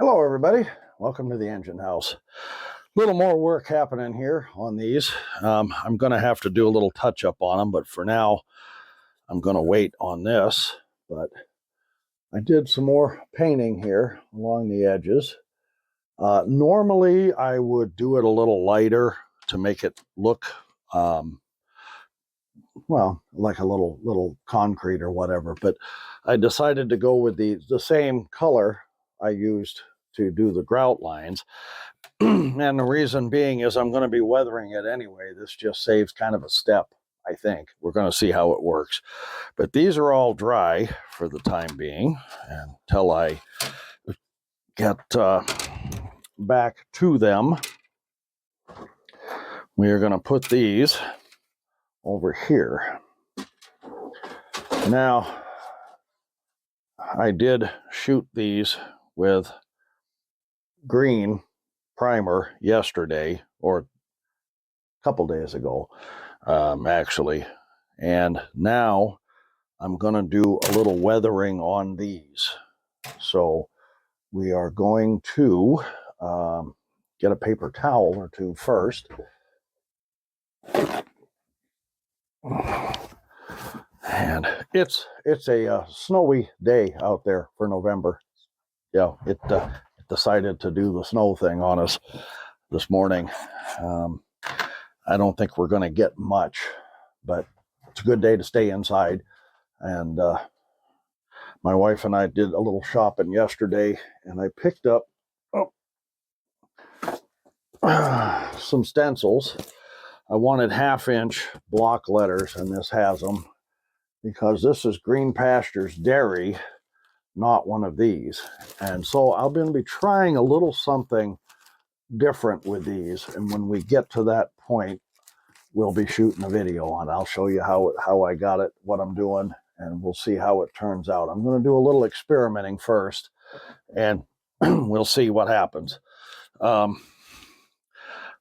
Hello everybody, welcome to the engine house. A little more work happening here on these. I'm going to have to do a little touch up on them, but for now I'm going to wait on this. But I did some more painting here along the edges. Normally I would do it a little lighter to make it look well, like a little concrete or whatever, but I decided to go with the same color I used to do the grout lines. And the reason being is I'm going to be weathering it anyway. This just saves kind of a step, I think. We're going to see how it works. But these are all dry for the time being until I get back to them. We are going to put these over here. Now, I did shoot these with green primer yesterday, or a couple days ago, actually. And now I'm going to do a little weathering on these. So we are going to get a paper towel or two first. And it's a snowy day out there for November. Yeah, it decided to do the snow thing on us this morning. I don't think we're going to get much, but it's a good day to stay inside. And my wife and I did a little shopping yesterday, and I picked up some stencils. I wanted 1/2-inch block letters, and this has them, because this is Green Pastures Dairy, not one of these. And so I'll be trying a little something different with these, and when we get to that point, we'll be shooting a video on it. I'll show you how I got it, what I'm doing, and we'll see how it turns out. I'm going to do a little experimenting first, and we'll see what happens. I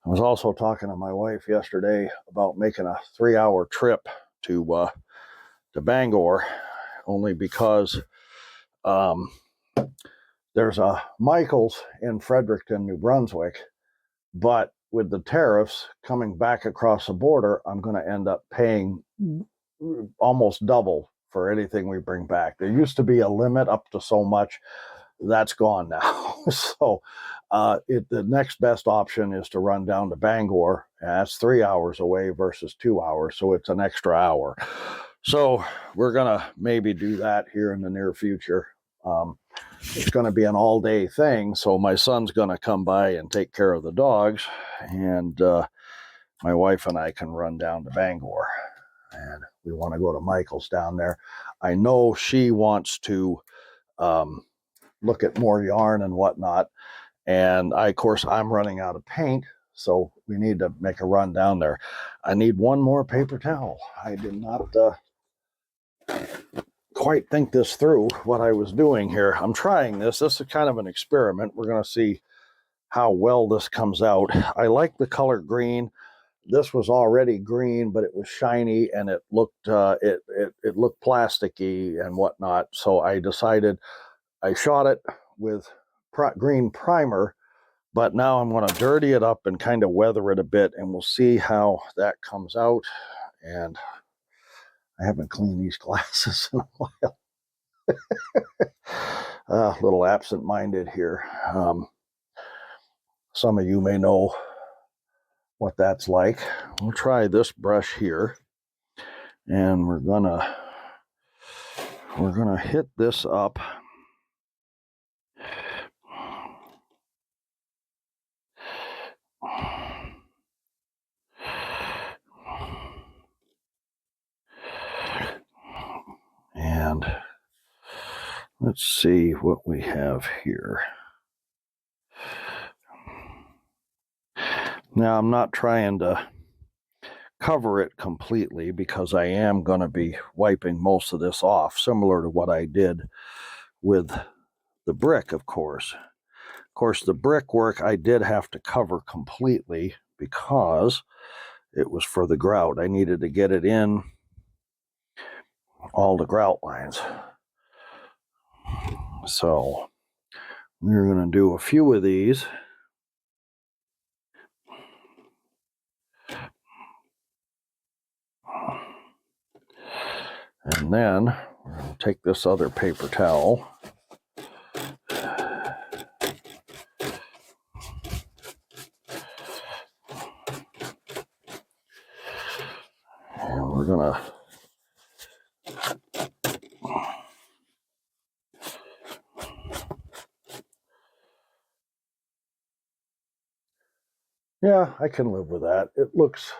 was also talking to my wife yesterday about making a 3-hour trip to Bangor, only because there's a Michael's in Fredericton, New Brunswick, but with the tariffs coming back across the border, I'm going to end up paying almost double for anything we bring back. There used to be a limit up to so much. That's gone now. So the next best option is to run down to Bangor. That's 3 hours away versus 2 hours, so it's an extra hour. So we're going to maybe do that here in the near future. It's going to be an all-day thing, so my son's going to come by and take care of the dogs, and my wife and I can run down to Bangor, and we want to go to Michael's down there. I know she wants to look at more yarn and whatnot, and of course, I'm running out of paint, so we need to make a run down there. I need one more paper towel. I did not quite think this through, what I was doing here. I'm trying this. This is kind of an experiment. We're going to see how well this comes out. I like the color green. This was already green, but it was shiny, and it looked it looked plasticky and whatnot. So I decided, I shot it with green primer, but now I'm going to dirty it up and kind of weather it a bit, and we'll see how that comes out. And I haven't cleaned these glasses in a while. A little absent-minded here. Some of you may know what that's like. We'll try this brush here, and we're gonna hit this up. And let's see what we have here. Now, I'm not trying to cover it completely, because I am going to be wiping most of this off, similar to what I did with the brick, of course. Of course, the brickwork I did have to cover completely because it was for the grout. I needed to get it in all the grout lines. So We're going to do a few of these. And then we're going to take this other paper towel. And we're going to yeah, I can live with that. It looks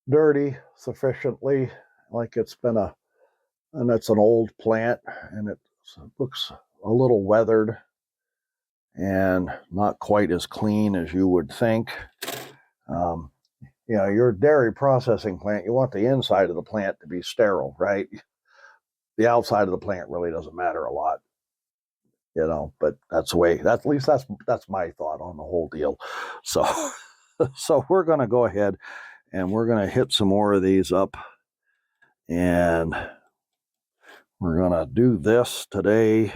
dirty sufficiently, like it's been and it's an old plant, and it looks a little weathered and not quite as clean as you would think. Your dairy processing plant, you want the inside of the plant to be sterile, right? The outside of the plant really doesn't matter a lot, but that's the way, at least that's my thought on the whole deal. So, so we're going to go ahead and we're going to hit some more of these up, and we're going to do this today.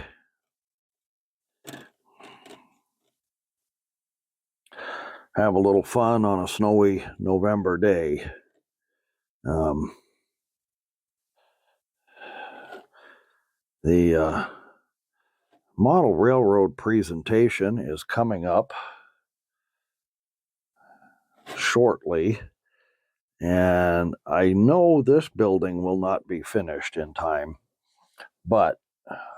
Have a little fun on a snowy November day. The model railroad presentation is coming up shortly, and I know this building will not be finished in time, but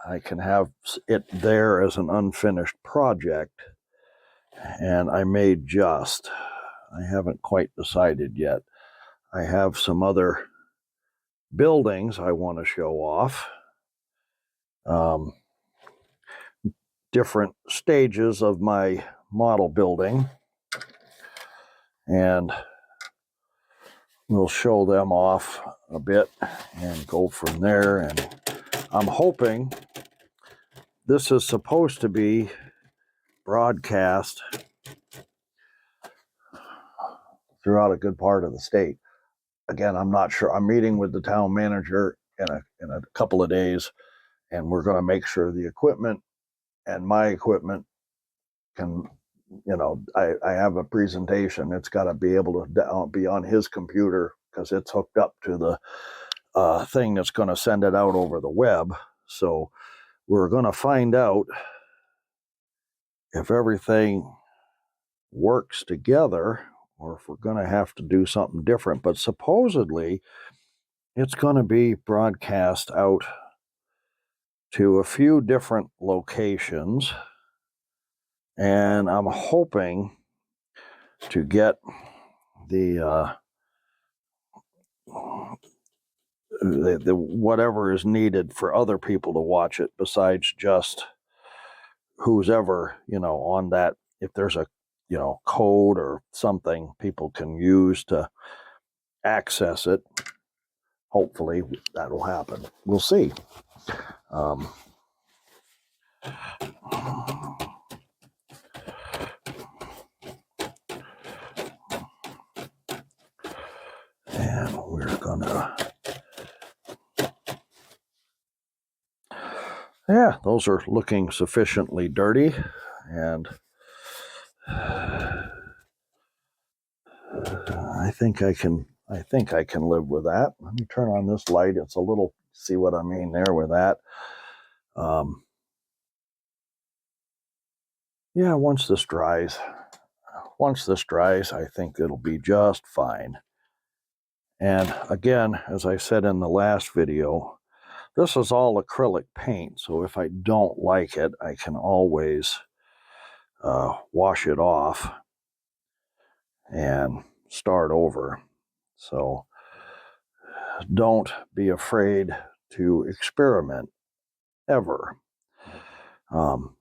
I can have it there as an unfinished project, and I may just. I haven't quite decided yet. I have some other buildings I want to show off. Different stages of my model building, and we'll show them off a bit and go from there. And I'm hoping this is supposed to be broadcast throughout a good part of the state. Again, I'm not sure. I'm meeting with the town manager in a couple of days, and we're going to make sure the equipment and my equipment can, I have a presentation. It's got to be able to be on his computer because it's hooked up to the thing that's going to send it out over the web. So we're going to find out if everything works together or if we're going to have to do something different. But supposedly it's going to be broadcast out to a few different locations, and I'm hoping to get the whatever is needed for other people to watch it besides just who's ever on that. If there's a code or something people can use to access it, hopefully that'll happen. We'll see. And we're gonna, those are looking sufficiently dirty, and I think I can live with that. Let me turn on this light. It's a little, see what I mean there with that. Once this dries, I think it'll be just fine. And again, as I said in the last video, this is all acrylic paint. So if I don't like it, I can always wash it off and start over. So don't be afraid to experiment ever.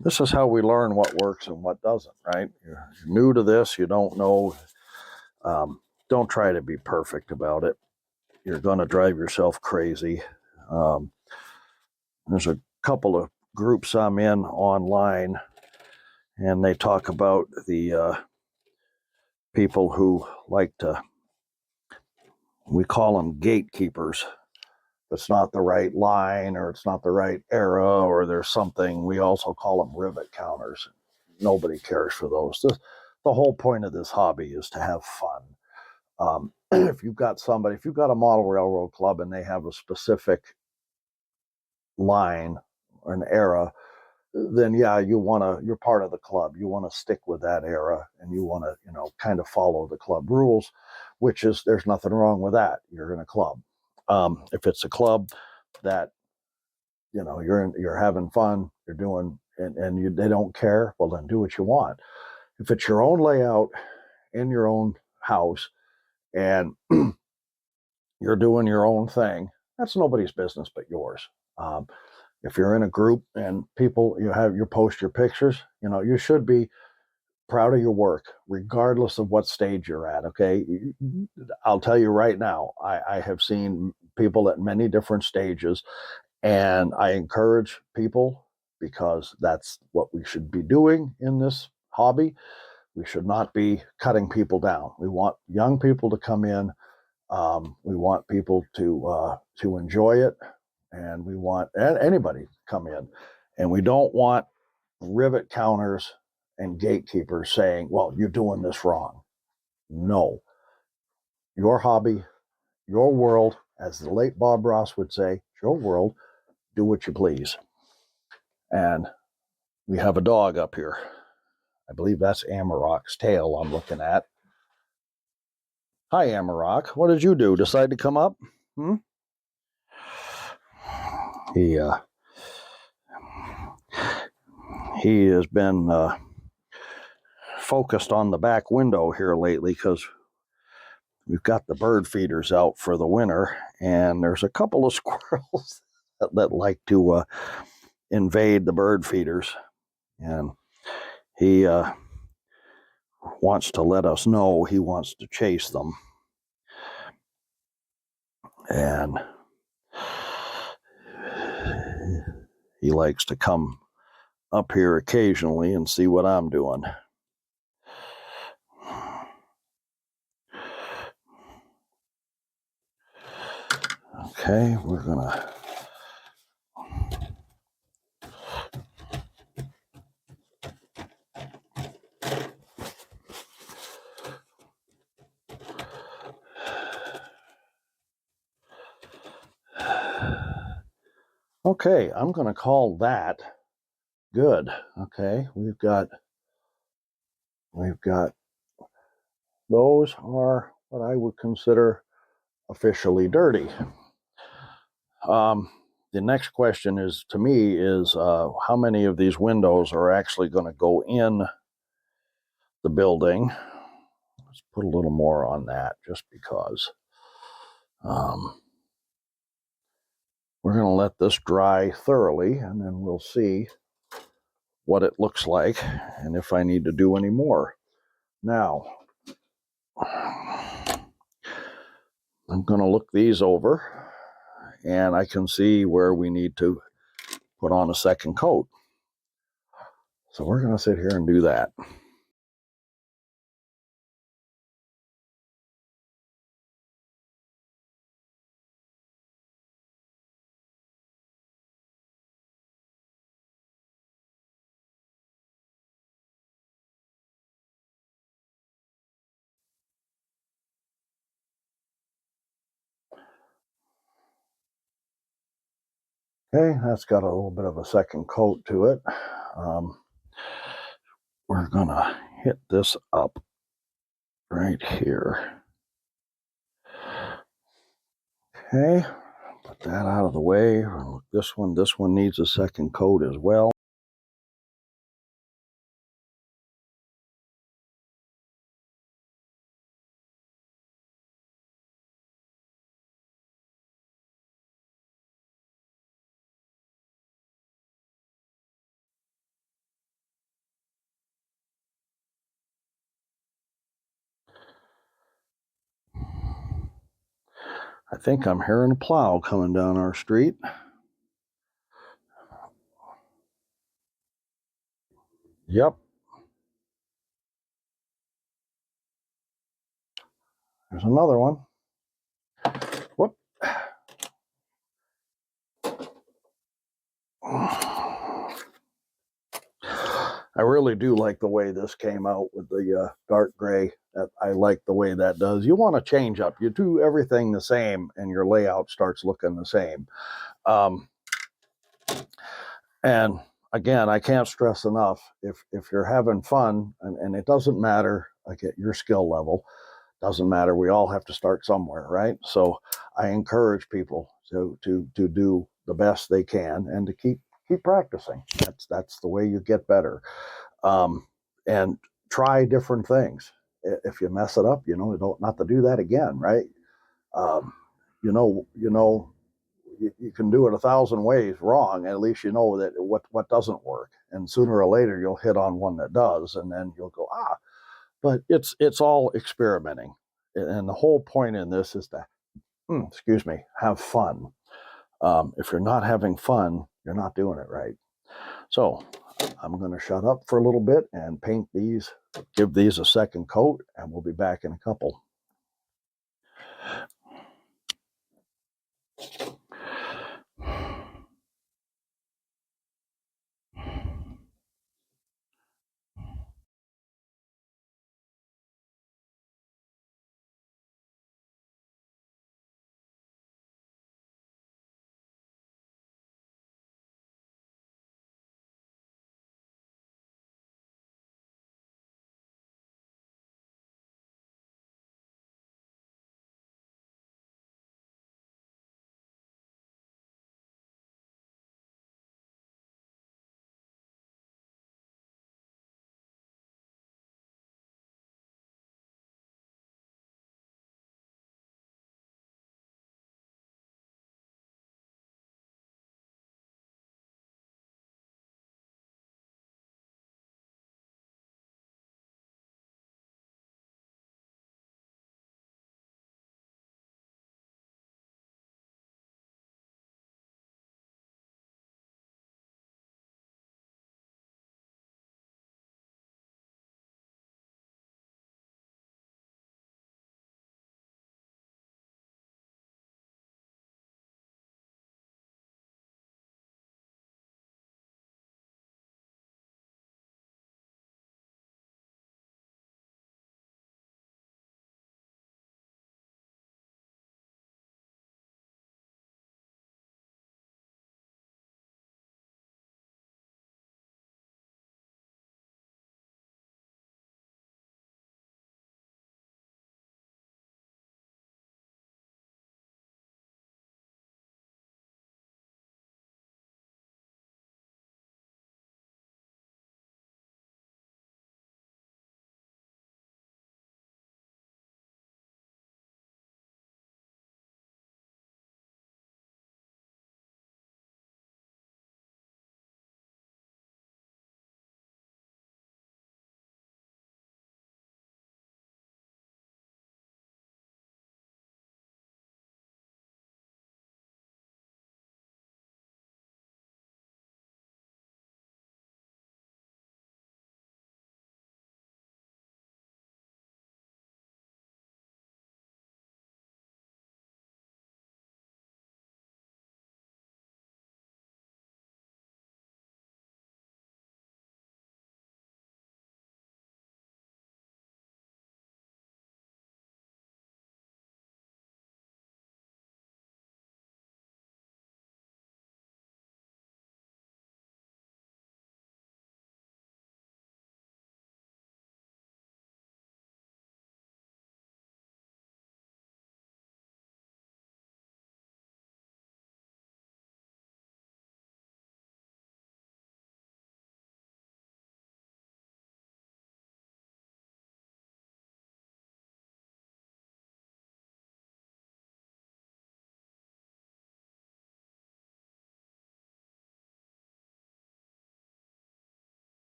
This is how we learn what works and what doesn't, right? You're new to this, you don't know. Don't try to be perfect about it. You're going to drive yourself crazy. There's a couple of groups I'm in online, and they talk about the people who like to, we call them gatekeepers. it's not the right line or it's not the right era or there's something, we also call them rivet counters. Nobody cares for those. The whole point of this hobby is to have fun. If you've got a model railroad club and they have a specific line or an era, then yeah, you're part of the club. You want to stick with that era and you want to, kind of follow the club rules, which is, there's nothing wrong with that. You're in a club. If it's a club that, you're having fun, you're doing, and they don't care, well, then do what you want. If it's your own layout in your own house and you're doing your own thing, that's nobody's business but yours. If you're in a group and people, you post your pictures, you should be proud of your work, regardless of what stage you're at. Okay. I'll tell you right now, I have seen people at many different stages, and I encourage people, because that's what we should be doing in this hobby. We should not be cutting people down. We want young people to come in. We want people to enjoy it, and we want anybody to come in. And we don't want rivet counters and gatekeepers saying, well, you're doing this wrong. No. Your hobby, your world, as the late Bob Ross would say, your world, do what you please. And we have a dog up here. I believe that's Amarok's tail I'm looking at. Hi, Amarok. What did you do? Decide to come up? He has been focused on the back window here lately because we've got the bird feeders out for the winter, and there's a couple of squirrels that like to invade the bird feeders, and he wants to let us know he wants to chase them. And he likes to come up here occasionally and see what I'm doing. Okay, we're gonna okay, I'm gonna call that good. Okay, we've got those are what I would consider officially dirty. The next question is, to me, is how many of these windows are actually going to go in the building? Let's put a little more on that, just because. We're going to let this dry thoroughly, and then we'll see what it looks like and if I need to do any more. Now, I'm going to look these over, and I can see where we need to put on a second coat. So we're going to sit here and do that. Okay, that's got a little bit of a second coat to it. We're going to hit this up right here. Okay, put that out of the way. This one needs a second coat as well. I think I'm hearing a plow coming down our street. Yep. There's another one. Whoop. I really do like the way this came out with the dark gray. I like the way that does. You want to change up. You do everything the same and your layout starts looking the same. And again, I can't stress enough, if you're having fun, and it doesn't matter, like at your skill level, doesn't matter. We all have to start somewhere, right? So I encourage people to do the best they can and to keep practicing. That's the way you get better. And try different things. If you mess it up, don't not to do that again, right? Um, you can do it 1,000 ways wrong. At least you know that what doesn't work, and sooner or later you'll hit on one that does, and then you'll go But it's all experimenting, and the whole point in this is to have fun. If you're not having fun, you're not doing it right. So I'm going to shut up for a little bit and paint these, give these a second coat, and we'll be back in a couple.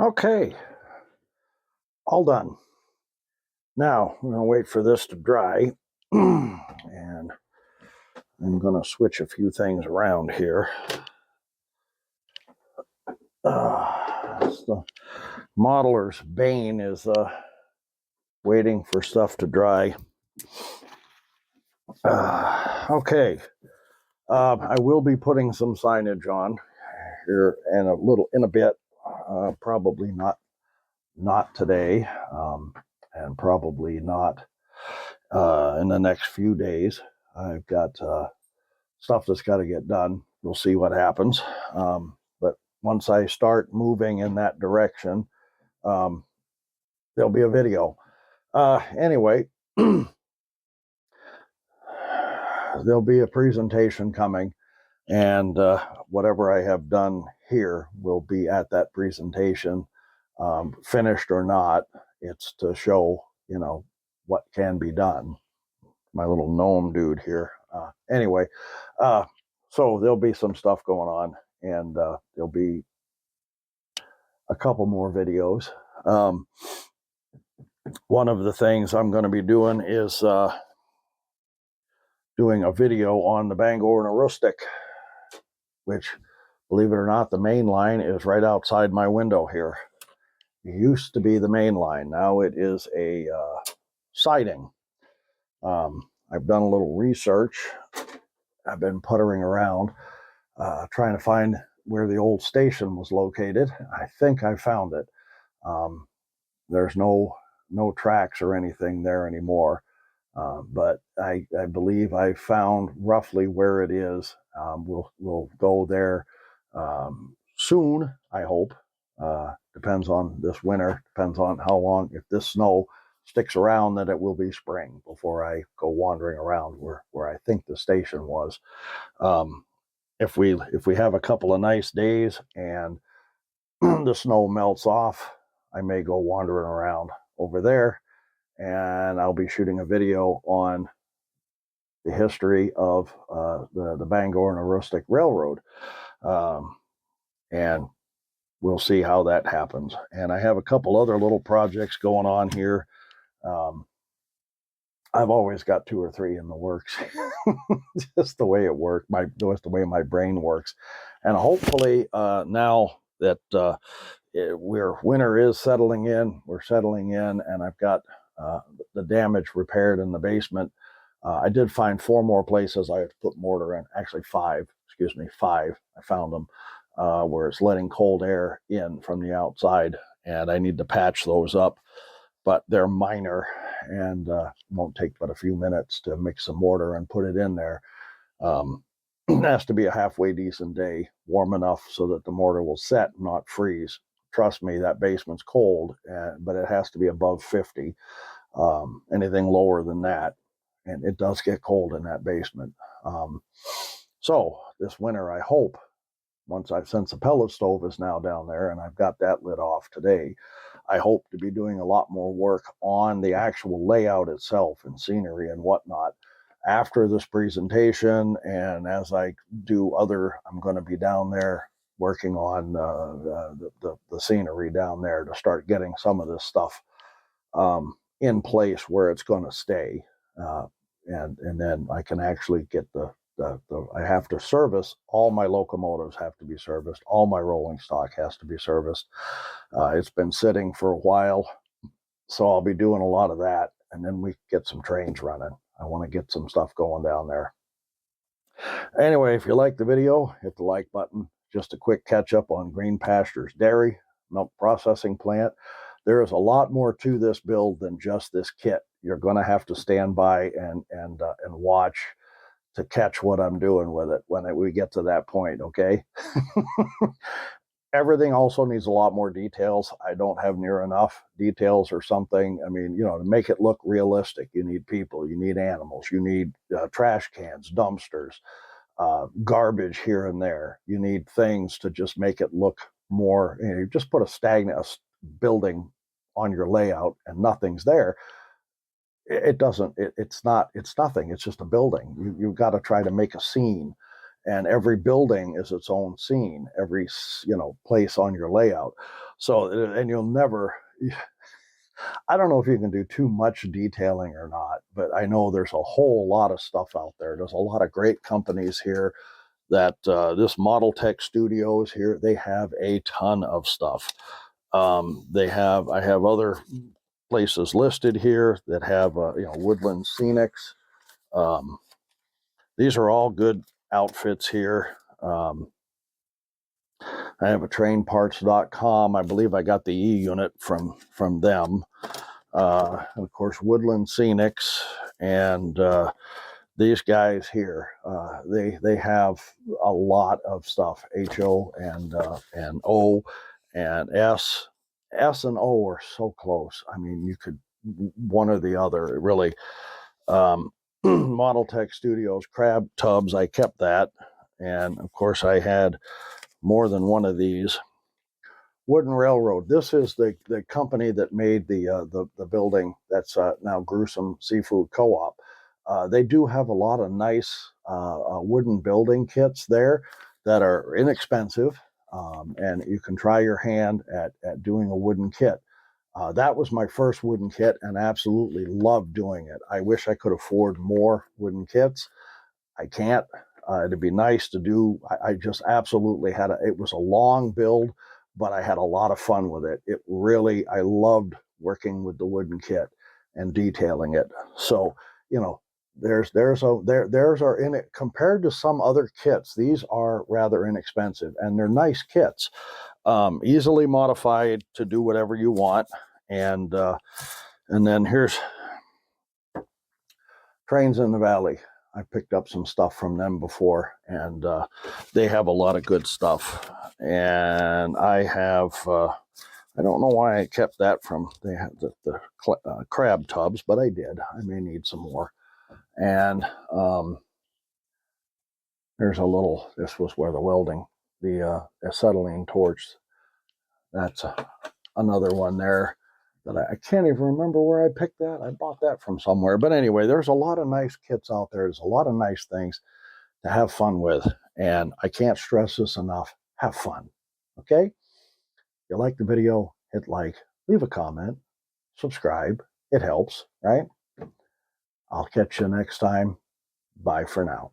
Okay, all done. Now I'm going to wait for this to dry, and I'm going to switch a few things around here. The modeler's bane is waiting for stuff to dry. Okay, I will be putting some signage on here in a bit. Probably not today, and probably not in the next few days. I've got stuff that's got to get done. We'll see what happens. But once I start moving in that direction, there'll be a video. Anyway, there'll be a presentation coming, and whatever I have done here will be at that presentation, finished or not. It's to show, what can be done. My little gnome dude here. Anyway, so there'll be some stuff going on, and there'll be a couple more videos. One of the things I'm going to be doing is doing a video on the Bangor and Aroostook, which, believe it or not, the main line is right outside my window here. It used to be the main line. Now it is a siding. I've done a little research. I've been puttering around trying to find where the old station was located. I think I found it. There's no tracks or anything there anymore, but I believe I found roughly where it is. We'll go there soon, I hope. Depends on this winter, depends on how long. If this snow sticks around, then it will be spring before I go wandering around where I think the station was. If we have a couple of nice days and the snow melts off, I may go wandering around over there, and I'll be shooting a video on the history of the Bangor and Aroostook Railroad, and we'll see how that happens. And I have a couple other little projects going on here. I've always got 2 or 3 in the works. Just the way it works, just the way my brain works. And hopefully now that winter is settling in, and I've got the damage repaired in the basement. I did find 4 more places I have to put mortar in. Actually 5. I found them where it's letting cold air in from the outside, and I need to patch those up. But they're minor, and won't take but a few minutes to mix some mortar and put it in there. It has to be a halfway decent day, warm enough so that the mortar will set, not freeze. Trust me, that basement's cold, but it has to be above 50. Anything lower than that, and it does get cold in that basement. So this winter, I hope, since the pellet stove is now down there and I've got that lit off today, I hope to be doing a lot more work on the actual layout itself and scenery and whatnot after this presentation. And as I do I'm going to be down there working on the scenery down there to start getting some of this stuff in place where it's going to stay. And then I can actually get I have to service all my locomotives, have to be serviced. All my rolling stock has to be serviced. It's been sitting for a while, so I'll be doing a lot of that. And then we get some trains running. I want to get some stuff going down there. Anyway, if you like the video, hit the like button. Just a quick catch up on Green Pastures Dairy, milk processing plant. There is a lot more to this build than just this kit. You're going to have to stand by and watch to catch what I'm doing with it when we get to that point, okay? Everything also needs a lot more details. I don't have near enough details or something. I mean, to make it look realistic, you need people, you need animals, you need trash cans, dumpsters, garbage here and there. You need things to just make it look more, you just put a stagnant building on your layout and nothing's there. It's nothing. It's just a building. You've got to try to make a scene, and every building is its own scene, every place on your layout. So, and you'll never, I don't know if you can do too much detailing or not, but I know there's a whole lot of stuff out there. There's a lot of great companies here that this Model Tech Studios here, they have a ton of stuff. I have other places listed here that have, Woodland Scenics. These are all good outfits here. I have a trainparts.com. I believe I got the E unit from them. And of course, Woodland Scenics and these guys here. They have a lot of stuff. HO and O and S. S and O are so close. I mean, you could one or the other. It really. Model Tech Studios crab tubs. I kept that, and of course, I had more than one of these. Wooden Railroad. This is the company that made the building that's now Gruesome Seafood Co-op. They do have a lot of nice wooden building kits there that are inexpensive, and you can try your hand at doing a wooden kit. That was my first wooden kit, and I absolutely loved doing it. I wish I could afford more wooden kits. I can't. It'd be nice to do. I just absolutely had it was a long build, but I had a lot of fun with it. I loved working with the wooden kit and detailing it. So, there's our in it compared to some other kits. These are rather inexpensive and they're nice kits, easily modified to do whatever you want. And then here's Trains in the Valley. I picked up some stuff from them before, and they have a lot of good stuff. And I have, I don't know why I kept that from, they had the crab tubs, but I did. I may need some more. And there's this was where the welding, the acetylene torch, that's another one there that I can't even remember where I picked that. I bought that from somewhere. But anyway, there's a lot of nice kits out there. There's a lot of nice things to have fun with. And I can't stress this enough. Have fun. Okay? If you like the video, hit like, leave a comment, subscribe. It helps, right? I'll catch you next time. Bye for now.